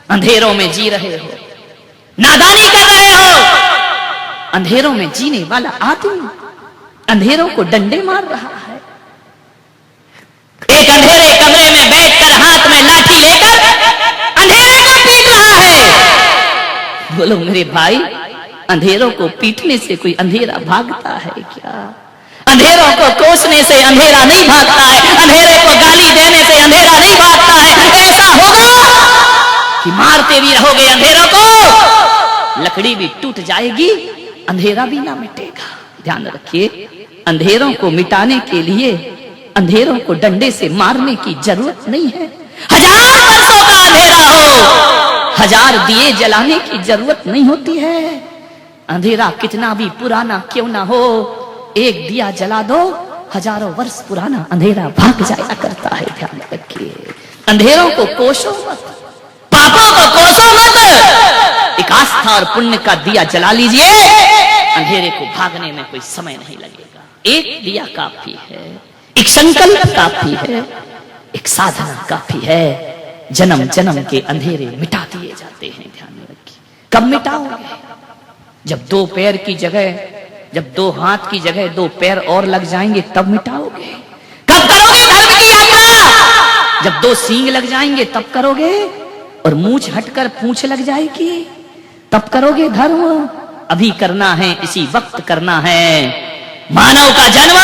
अंधेरों में जी रहे हो, नादानी कर रहे हो। अंधेरों में जीने वाला आदमी अंधेरों को डंडे मार रहा है। एक अंधेरे कमरे में बैठकर हाथ में लाठी लेकर अंधेरे को पीट रहा है। बोलो मेरे भाई, अंधेरों को पीटने से कोई अंधेरा भागता है क्या? अंधेरों को कोसने से अंधेरा नहीं भागता है, अंधेरे को गाली देने से अंधेरा नहीं भागता है। ऐसा होगा कि मारते भी रहोगे अंधेरों को, लकड़ी भी टूट जाएगी, अंधेरा भी ना मिटेगा। ध्यान रखिए, अंधेरों को मिटाने के लिए अंधेरों को डंडे से मारने की जरूरत नहीं है। 1000 वर्षों का अंधेरा हो, 1000 दिए जलाने की जरूरत नहीं होती है। अंधेरा कितना भी पुराना क्यों ना हो, एक दिया जला दो, हजारों वर्ष पुराना अंधेरा भाग जाया करता है। ध्यान रखिए, अंधेरों को कोसो मत, पापों को कोसो मत। एक आस्था और पुण्य का दिया जला लीजिए, अंधेरे को भागने में कोई समय नहीं लगेगा। एक दिया काफी है, एक संकल्प काफी है, एक साधना काफी है। जन्म जन्म के अंधेरे मिटा दिए जाते हैं। ध्यान रखिए, कब मिटाओगे? जब 2 पैर की जगह, जब 2 हाथ की जगह 2 पैर और लग जाएंगे तब मिटाओगे। कब करोगे धर्म की यात्रा? जब 2 सींग लग जाएंगे तब करोगे, और मूंछ हटकर पूंछ लग जाएगी तब करोगे धर्म। अभी करना है, इसी वक्त करना है। मानव का जन्म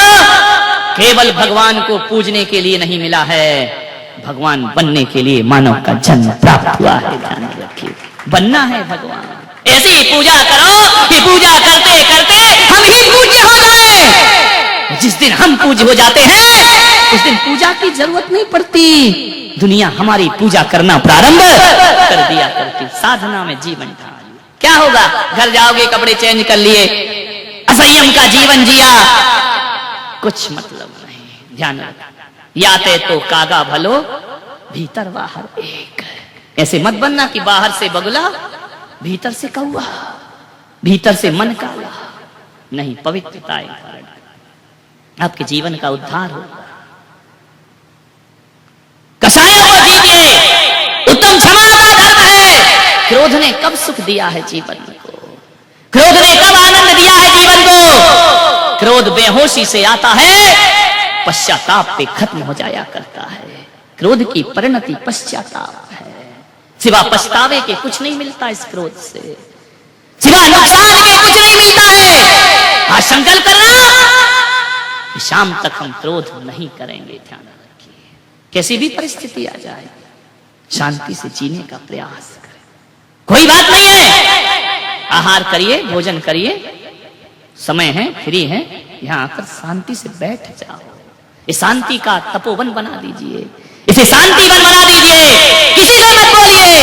केवल भगवान को पूजने के लिए नहीं मिला है, भगवान बनने के लिए मानव का जन्म प्राप्त हुआ है। ध्यान रखिए, बनना है भगवान। ऐसी पूजा करो कि पूजा करते करते हम ही पूज्य हो जाए। जिस दिन हम पूज्य हो जाते हैं उस दिन पूजा की जरूरत नहीं पड़ती, दुनिया हमारी पूजा करना प्रारंभ कर दिया करती। साधना में जीवन ढाल, क्या होगा? घर जाओगे, कपड़े चेंज कर लिए, असंयम का जीवन जिया, कुछ मतलब नहीं। ध्यान रखना, याते तो कागा भलो भीतर बाहर एक। ऐसे मत बनना कि बाहर से बगुला भीतर से कौआ, भीतर से मन काला। नहीं, पवित्रता आपके जीवन का उद्धार होगा। कसायों को दीजिए, उत्तम क्षमा का धर्म है। क्रोध ने कब सुख दिया है जीवन को? क्रोध ने कब आनंद दिया है जीवन को? क्रोध बेहोशी से आता है, पश्चाताप पे खत्म हो जाया करता है। क्रोध की परिणति पश्चाताप है। सिवा पछतावे के कुछ नहीं मिलता इस क्रोध से, सिवा नुकसान के कुछ नहीं मिलता है। आज संकल्प करना, शाम तक हम क्रोध नहीं करेंगे। ध्यान रखिए, कैसी भी परिस्थिति आ जाए शांति से जीने का प्रयास करें। कोई बात नहीं है, आहार करिए, भोजन करिए, समय है, फ्री है, यहां आकर शांति से बैठ जाओ। इस शांति का तपोवन बना दीजिए, इसे शांतिवन बना दीजिए, किसी को मत बोलिए।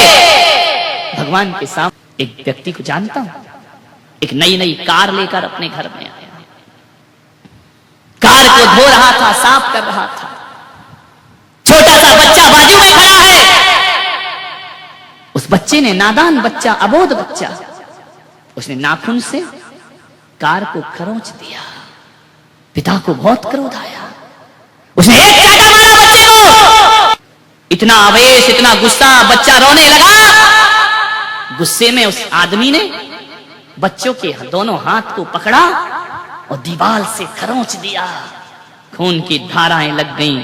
भगवान के सामने एक व्यक्ति को जानता हूं, एक नई नई कार लेकर अपने घर में आया। कार को धो रहा था, साफ कर रहा था। छोटा सा बच्चा बाजू में खड़ा है। उस बच्चे ने, नादान बच्चा, अबोध बच्चा, उसने नाखून से कार को खरोंच दिया। पिता को बहुत क्रोध आया, उसने एक चाटा मारा बच्चे को। इतना आवेश, इतना गुस्सा, बच्चा रोने लगा। गुस्से में उस आदमी ने बच्चों के दोनों हाथ को पकड़ा और दीवार से खरोंच दिया। खून की धाराएं लग गईं,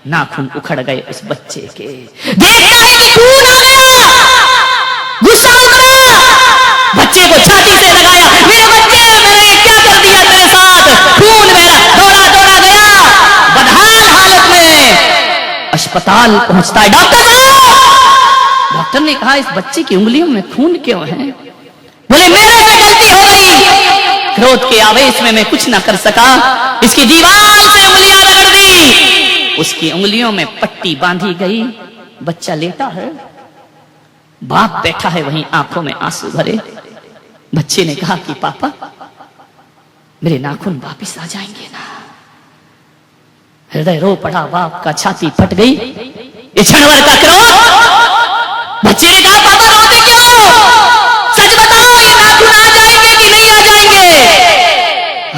नाखून उखड़ गए उस बच्चे के। देखता है कि खून आ गया, गुस्सा उतरा, बच्चे को छाती से लगाया। मेरे बच्चे, मैंने क्या कर दिया तेरे साथ? खून मेरा दौड़ा दौड़ा गया, बदहाल हालत में अस्पताल पहुंचता है। डॉक्टर साहब, डॉक्टर ने कहा इस बच्चे की उंगलियों में खून क्यों है? बोले मेरे से गलती हो गई, क्रोध के आवेश में मैं कुछ ना कर सका, इसकी दीवार से उंगलियां रगड़ दी। उसकी उंगलियों में पट्टी बांधी गई। बच्चा लेटा है, बाप बैठा है वहीं, आंखों में आंसू भरे। बच्चे ने कहा कि पापा, मेरे नाखून वापिस आ जाएंगे ना? हृदय रो पड़ा बाप का, छाती फट गई। ये क्षणभर का क्रोध। बच्चे ने कहा पापा रोते क्यों? सच बताओ, ये नाखून आ जाएंगे कि नहीं आ जाएंगे?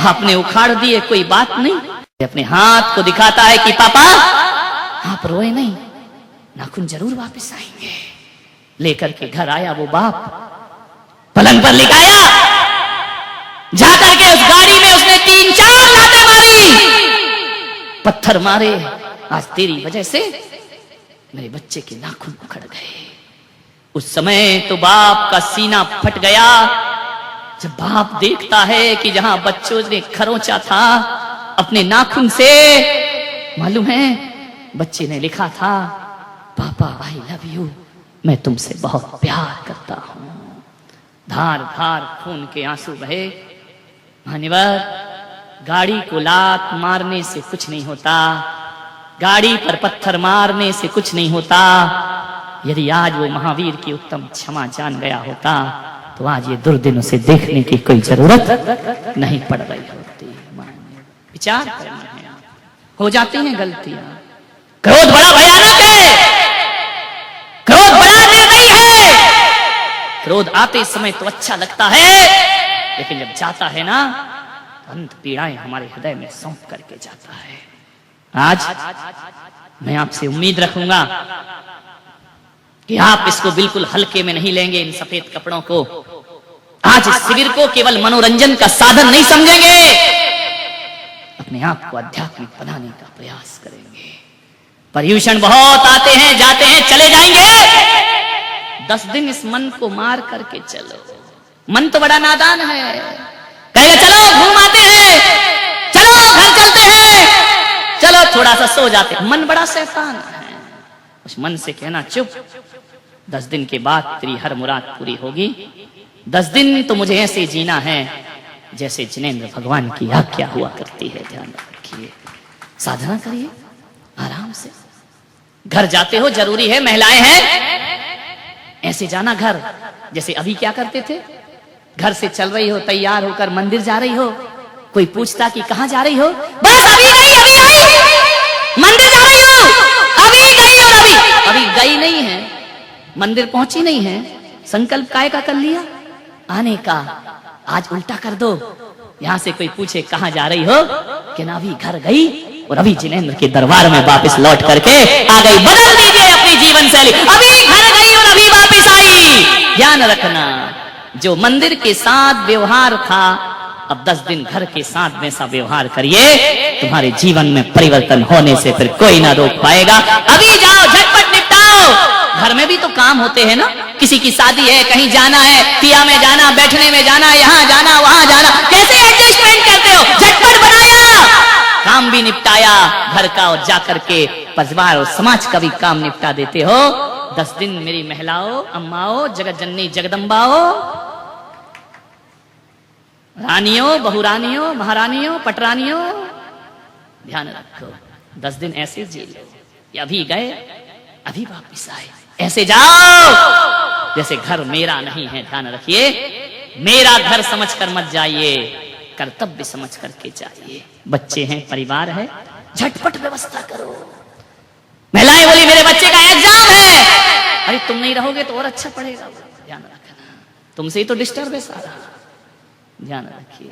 आपने उखाड़ दिए, कोई बात नहीं। अपने हाथ को दिखाता है कि पापा आप रोए नहीं, नाखून जरूर वापस आएंगे। लेकर के घर आया वो बाप, पलंग पर लिटाया, जाकर के उस गाड़ी में उसने 3-4 लातें मारी, पत्थर मारे। आज तेरी वजह से मेरे बच्चे के नाखून उखड़ गए। उस समय तो बाप का सीना फट गया जब बाप देखता है कि जहां बच्चों ने खरोंचा था अपने नाखून से, मालूम है बच्चे ने लिखा था, पापा आई लव यू, मैं तुमसे बहुत प्यार करता हूं। धार धार खून के आंसू बहे। मान्यवर, गाड़ी को लात मारने से कुछ नहीं होता, गाड़ी पर पत्थर मारने से कुछ नहीं होता। यदि आज वो महावीर की उत्तम क्षमा जान गया होता तो आज ये दुर्दिन उसे देखने की कोई जरूरत नहीं पड़ रही होती। विचार करना है, हो जाती हैं गलतियां। क्रोध बड़ा भयानक है, क्रोध बड़ा निर्दयी है। क्रोध आते समय तो अच्छा लगता है, लेकिन जब जाता है ना, अंत पीड़ाएं हमारे हृदय में सौंप करके जाता है। आज मैं आपसे उम्मीद रखूंगा कि आप इसको बिल्कुल हल्के में नहीं लेंगे, इन सफेद कपड़ों को। आज इस शिविर को केवल मनोरंजन का साधन नहीं समझेंगे, अपने आप को आध्यात्मिक बनाने का प्रयास करेंगे। पर्यूषण बहुत आते हैं, जाते हैं, चले जाएंगे। 10 दिन इस मन को मार करके चलो। मन तो बड़ा नादान है, कहेगा चलो घूम आते हैं, चलो घर चलते हैं, चलो थोड़ा सा सो जाते हैं। मन बड़ा शैतान है। उस मन से कहना चुप, 10 दिन के बाद तेरी हर मुराद पूरी होगी। 10 दिन तो मुझे ऐसे जीना है जैसे जिनेंद्र भगवान की आज्ञा हुआ करती है। ध्यान रखिए, साधना करिए आराम से। घर जाते हो, जरूरी है, महिलाएं हैं, ऐसे जाना घर। जैसे अभी क्या करते थे, घर से चल रही हो, तैयार होकर मंदिर जा रही हो, कोई पूछता कि कहां जा रही हो, बस अभी गई, अभी आई, मंदिर जा रही हो, अभी गई। और अभी गई नहीं है, मंदिर पहुंची नहीं है, संकल्प काय का कर लिया आने का। आज उल्टा कर दो, यहां से कोई पूछे कहां जा रही हो, कि ना अभी घर गई और अभी जिनेंद्र के दरबार में वापस लौट करके आ गई। बदल दीजिए अपनी जीवन शैली, अभी घर गई और अभी वापस आई। ध्यान रखना, जो मंदिर के साथ व्यवहार था, अब 10 दिन घर के साथ वैसा व्यवहार करिए, तुम्हारे जीवन में परिवर्तन होने से फिर कोई ना रोक पाएगा। अभी जाओ, झटपट निपटाओ। घर में भी तो काम होते हैं ना, किसी की शादी है, कहीं जाना है, पिया में जाना, बैठने में जाना, यहाँ जाना, वहां जाना, कैसे एडजस्टमेंट करते हो? झटपट बनाया, काम भी निपटाया घर का, और जाकर के परिवार और समाज का भी काम निपटा देते हो। 10 दिन मेरी महिलाओं, अम्माओं, जगत जननी जगदम्बाओं, रानियों, बहुरानियों, महारानियों, पटरानियों, ध्यान रखो। 10 दिन ऐसे जी लो, या अभी गए अभी वापिस आए, ऐसे जाओ जैसे घर मेरा नहीं है। ध्यान रखिए, मेरा घर समझकर मत जाइए, कर्तव्य समझ करके जाइए। बच्चे हैं, परिवार है, झटपट व्यवस्था करो। महिलाएं बोली मेरे बच्चे का एग्जाम है, अरे तुम नहीं रहोगे तो और अच्छा पढ़ेगा। ध्यान रखना, तुमसे ही तो डिस्टर्ब है सारा। ध्यान रखिए,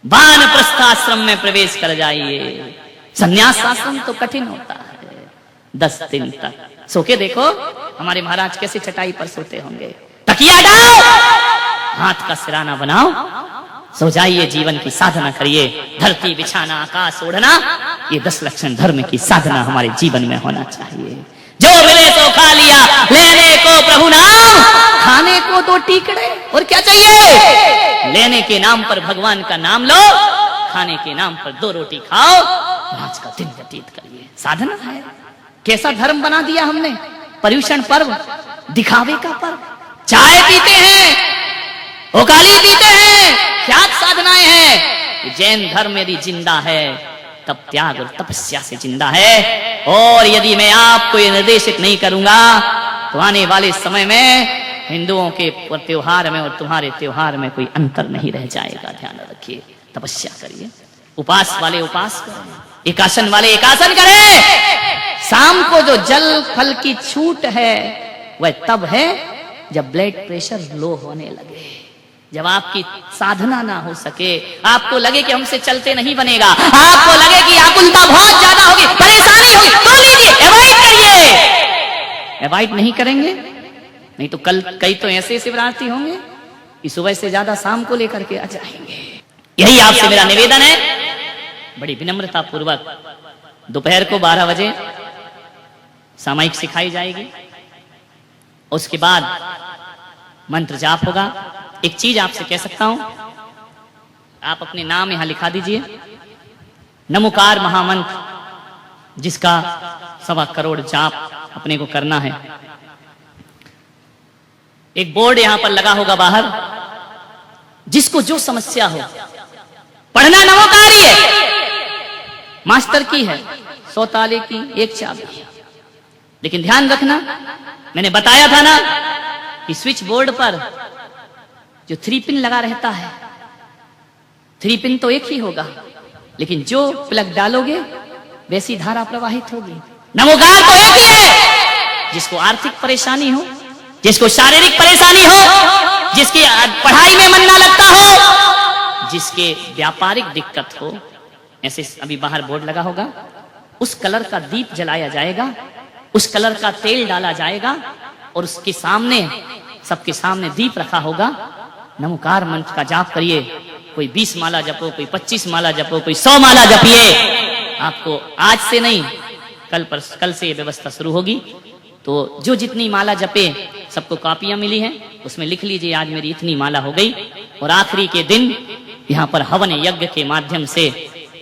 वानप्रस्थ आश्रम में प्रवेश कर जाइए। संन्यास आश्रम तो कठिन होता है। 10 दिन तक सो के देखो हमारे महाराज कैसे चटाई पर सोते होंगे। तकिया हटाओ, हाथ का सिराना बनाओ, सो जाइए, जीवन की साधना करिए। धरती बिछाना, आकाश ओढ़ना, ये 10 लक्षण धर्म की साधना हमारे जीवन में होना चाहिए। जो मिले तो खा लिया, लेने को प्रभु नाम, खाने को 2 टीकड़े, और क्या चाहिए? लेने के नाम पर भगवान का नाम लो, खाने के नाम पर 2 रोटी खाओ, आज का दिन व्यतीत करिए। साधना है। कैसा धर्म बना दिया हमने, पर्यूषण पर्व, दिखावे का पर्व। चाय पीते हैं, ओकाली पीते हैं, क्या साधनाएं हैं। जैन धर्म यदि जिंदा है तब त्याग और तपस्या से जिंदा है। और यदि मैं आपको ये निर्देशित नहीं करूंगा तो आने वाले समय में हिंदुओं के त्योहार में और तुम्हारे त्योहार में कोई अंतर नहीं रह जाएगा। ध्यान रखिए, तपस्या करिए, उपास वाले उपास करें, एकासन वाले एकासन करें। शाम को जो जल फल की छूट है वह तब है जब ब्लड प्रेशर लो होने लगे, जब आपकी साधना ना हो सके, आपको लगे कि हमसे चलते नहीं बनेगा, आपको लगे कि आकुलता बहुत ज्यादा होगी, परेशानी होगी, तो लीजिए, अवॉइड करिए। अवॉइड नहीं करेंगे नहीं तो कल कई तो ऐसे शिवरात्रि होंगे कि सुबह से ज्यादा शाम को लेकर के आ जाएंगे। यही आपसे मेरा निवेदन है, बड़ी विनम्रता पूर्वक दोपहर को 12 बजे सामायिक सिखाई जाएगी। उसके बाद मंत्र जाप होगा। एक चीज आपसे कह सकता हूं, आप अपने नाम यहां लिखा दीजिए। नमोकार महामंत्र जिसका 1.25 करोड़ जाप अपने को करना है। एक बोर्ड यहां पर लगा होगा बाहर, जिसको जो समस्या हो पढ़ना नमोकार ही है, मास्टर की है, 100 ताले की एक चाबी। लेकिन ध्यान रखना, मैंने बताया था ना कि स्विच बोर्ड पर जो 3 पिन लगा रहता है, 3 पिन तो एक ही होगा, लेकिन जो प्लग डालोगे वैसी धारा प्रवाहित होगी। नमोकार तो एक ही है। जिसको आर्थिक परेशानी हो, जिसको शारीरिक परेशानी हो, जिसकी पढ़ाई में मन ना लगता हो, जिसके व्यापारिक दिक्कत हो, ऐसे अभी बाहर बोर्ड लगा होगा, उस कलर का दीप जलाया जाएगा, उस कलर का तेल डाला जाएगा और उसके सामने, सबके सामने दीप रखा होगा। नमोकार मंत्र का जाप करिए। कोई 20 माला जपो, कोई 25 माला जपो, कोई 100 माला जपिए। आपको आज से नहीं, कल से ये व्यवस्था शुरू होगी। तो जो जितनी माला जपे, सबको कॉपियां मिली हैं, उसमें लिख लीजिए आज मेरी इतनी माला हो गई। और आखिरी के दिन यहाँ पर हवन यज्ञ के माध्यम से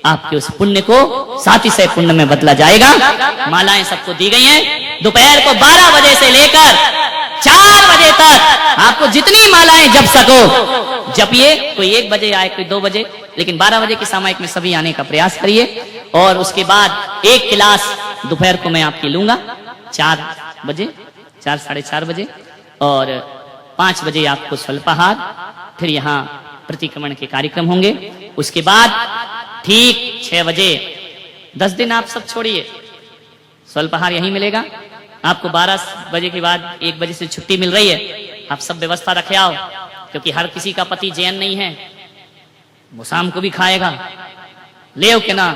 आपके उस पुण्य को 700 पुण्य में बदला जाएगा। मालाएं सबको दी गई हैं। दोपहर को 12 बजे से लेकर 4 बजे तक आपको जितनी मालाएं जप सको जपिए। कोई 1 बजे आए, कोई 2 बजे, लेकिन 12 बजे की सामायिक में सभी आने का प्रयास करिए। और उसके बाद एक क्लास दोपहर को मैं आपकी लूंगा 4 बजे, 4 साढ़े 4 बजे, और 5 बजे आपको स्वल्पाहार, फिर यहाँ प्रतिक्रमण के कार्यक्रम होंगे। उसके बाद ठीक 6 बजे, 10 दिन आप सब छोड़िए, स्वल्पाहार यहीं मिलेगा आपको। 12 बजे के बाद 1 बजे से छुट्टी मिल रही है। आप सब व्यवस्था रखे आओ, क्योंकि हर किसी का पति जैन नहीं है, वो शाम को भी खाएगा। ले आओ के ना,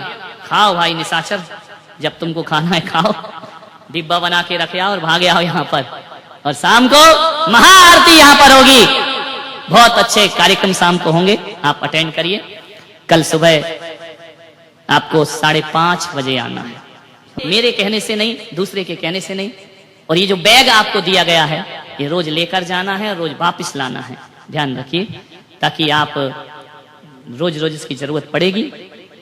खाओ भाई निशाचर, जब तुमको खाना है खाओ, डिब्बा बना के रखे आओ और भागे आओ यहाँ पर। और शाम को महाआरती यहाँ पर होगी। बहुत अच्छे कार्यक्रम शाम को होंगे, आप अटेंड करिए। कल सुबह आपको 5:30 बजे आना है। मेरे कहने से नहीं, दूसरे के कहने से नहीं। और ये जो बैग आपको दिया गया है, ये रोज लेकर जाना है, रोज वापस लाना है। ध्यान रखिए, ताकि आप रोज रोज इसकी जरूरत पड़ेगी,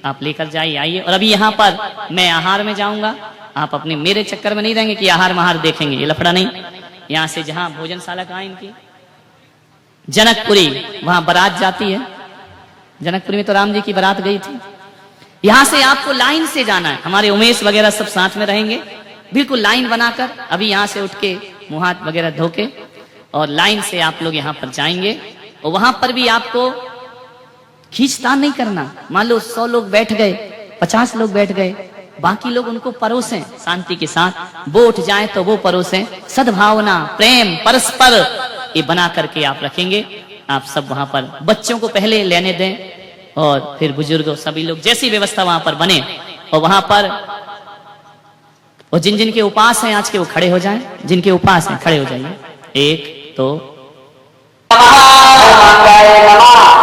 आप लेकर जाइए, आइए। और अभी यहाँ पर मैं आहार में जाऊंगा, आप अपने मेरे चक्कर में नहीं रहेंगे कि आहार महार देखेंगे, ये लफड़ा नहीं। यहाँ से जहां भोजनशाला कहाँ इनकी, जनकपुरी, वहां बारात जाती है। जनकपुरी में तो राम जी की बारात गई थी। यहां से आपको लाइन से जाना है। हमारे उमेश वगैरह सब साथ में रहेंगे, बिल्कुल लाइन बनाकर। अभी यहां से उठ के मुंह हाथ वगैरह धो के और लाइन से आप लोग यहां पर जाएंगे। और वहां पर भी आपको खींचतान नहीं करना। मान लो 100 लोग बैठ गए, 50 लोग बैठ गए, बाकी लोग उनको परोसें शांति के साथ। वो उठ जाए तो वो परोसें। सद्भावना, प्रेम, परस्पर ये बना करके आप रखेंगे। आप सब वहां पर बच्चों को पहले लेने दें और फिर बुजुर्गों, सभी लोग, जैसी व्यवस्था वहां पर बने। और वहां पर और जिन के उपास हैं आज के, वो खड़े हो जाएं। जिनके उपास हैं खड़े हो जाइए। 1 2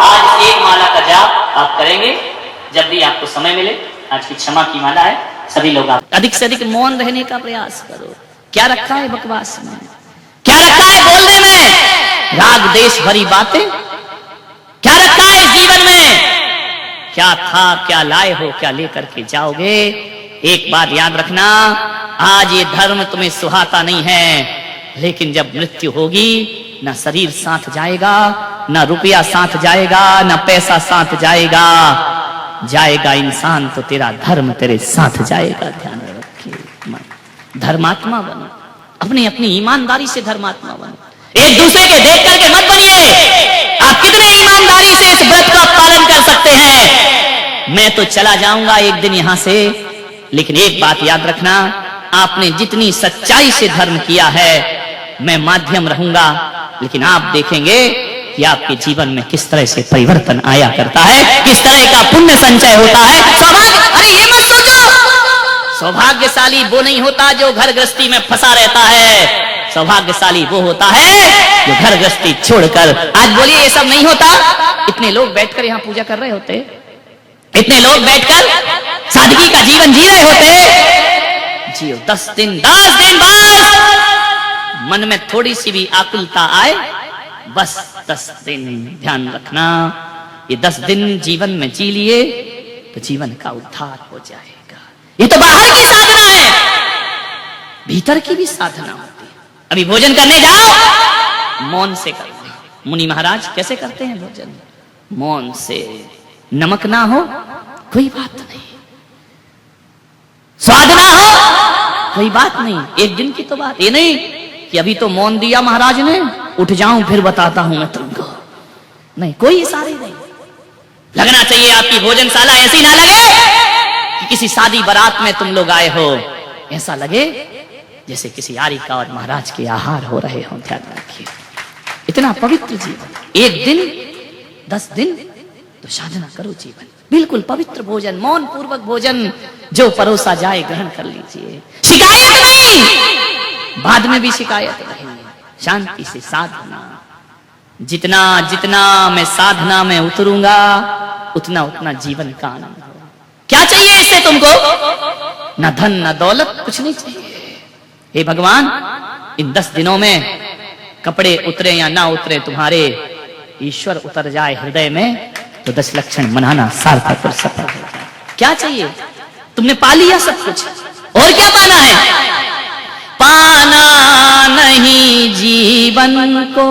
आज 1 माला का जाप आप करेंगे जब भी आपको समय मिले। आज की क्षमा की माला है। सभी लोग आप अधिक से अधिक मौन रहने का प्रयास करो। क्या रखा है बकवास में, क्या रखा है बोलने में, राग देश भरी बातें, क्या रखा है जीवन में, क्या था, क्या लाए हो, क्या लेकर के जाओगे। एक बात याद रखना, आज ये धर्म तुम्हें सुहाता नहीं है, लेकिन जब मृत्यु होगी, ना शरीर साथ जाएगा, ना रुपया साथ जाएगा, ना पैसा साथ जाएगा, जाएगा इंसान तो तेरा धर्म तेरे साथ जाएगा। ध्यान रखिए, धर्मात्मा बनो, अपनी अपनी ईमानदारी से धर्मात्मा बनो। एक दूसरे के देख करके मत बनिए। आप कितने ईमानदारी से इस व्रत का पालन कर सकते हैं। मैं तो चला जाऊंगा एक दिन यहां से, लेकिन एक बात याद रखना, आपने जितनी सच्चाई से धर्म किया है, मैं माध्यम रहूंगा, लेकिन आप देखेंगे कि आपके जीवन में किस तरह से परिवर्तन आया करता है, किस तरह का पुण्य संचय होता है। सौभाग्य, अरे ये मत सोचो, सौभाग्यशाली वो नहीं होता जो घर गृहस्थी में फंसा रहता है। सौभाग्यशाली वो होता है जो घर गृहस्थी छोड़कर, आज बोलिए ये सब नहीं होता, इतने लोग बैठकर यहाँ पूजा कर रहे होते, इतने लोग बैठकर सादगी का जीवन जी रहे होते। जियो 10 दिन बाद मन में थोड़ी सी भी आकुलता आए, बस 10 दिन ध्यान रखना, ये 10 दिन जीवन में जी लिए तो जीवन का उद्धार हो जाएगा। ये तो बाहर की साधना है, भीतर की भी साधना होती है। अभी भोजन करने जाओ, मौन से करते। मुनि महाराज कैसे करते हैं भोजन? मौन से। नमक ना हो कोई बात नहीं, स्वाद ना हो कोई बात नहीं, एक दिन की तो बात, ये नहीं कि अभी तो मौन दिया महाराज ने, उठ जाऊं फिर बताता हूं मैं तुमको, नहीं, कोई इशारे नहीं। लगना चाहिए आपकी भोजनशाला ऐसी ना लगे कि किसी शादी बारात में तुम लोग आए हो, ऐसा लगे जैसे किसी यारिका और महाराज के आहार हो रहे हो। ध्यान रखिए, इतना पवित्र जीवन, एक दिन 10 दिन तो साधना करो जीवन, बिल्कुल पवित्र भोजन, मौन पूर्वक भोजन, जो परोसा जाए ग्रहण कर लीजिए। शिकायत नहीं, बाद में भी शिकायत नहीं, शांति से साधना। जितना जितना मैं साधना में उतरूंगा उतना उतना जीवन का आनंद होगा। क्या चाहिए इससे तुमको? ना धन ना दौलत, कुछ नहीं चाहिए। हे भगवान, इन 10 दिनों में कपड़े उतरे या ना उतरे, तुम्हारे ईश्वर उतर जाए हृदय में तो 10 लक्षण मनाना सार्थक और सफल हो जाए। क्या चाहिए? तुमने पा लिया सब कुछ, और क्या पाना है? पाना नहीं जीवन को,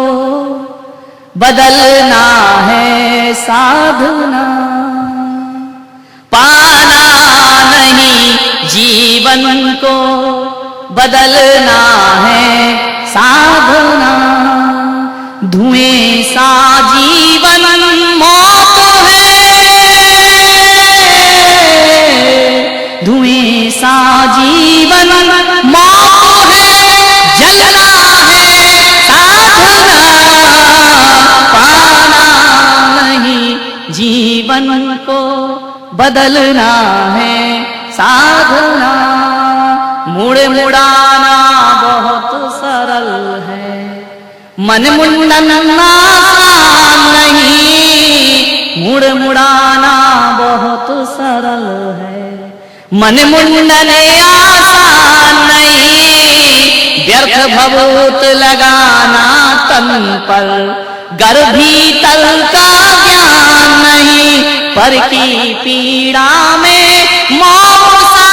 बदलना है साधना। पाना नहीं जीवन को, बदलना है साधना। धुएं सा जीवन मौत है, धुएं सा जीवन मौत है, जलना है साधना। पाना नहीं जीवन को, बदलना है साधना। मुड़ मुड़ाना बहुत सरल है, मन मुंडन आसान नहीं। मुड़ मुड़ाना बहुत सरल है, मन मुंडन आसान नहीं। व्यर्थ भभूत लगाना तन पर, गर भीतर का ज्ञान नहीं। पर की पीड़ा में मौसा,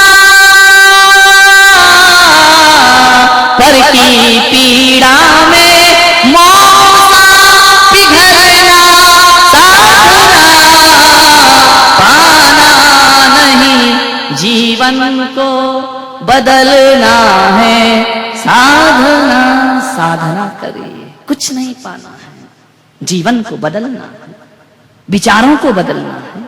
पर की पीड़ा में मौसा पिघलना साधना। पाना नहीं जीवन को, बदलना है साधना। साधना करिए, कुछ नहीं पाना है, जीवन को बदलना है, विचारों को बदलना है,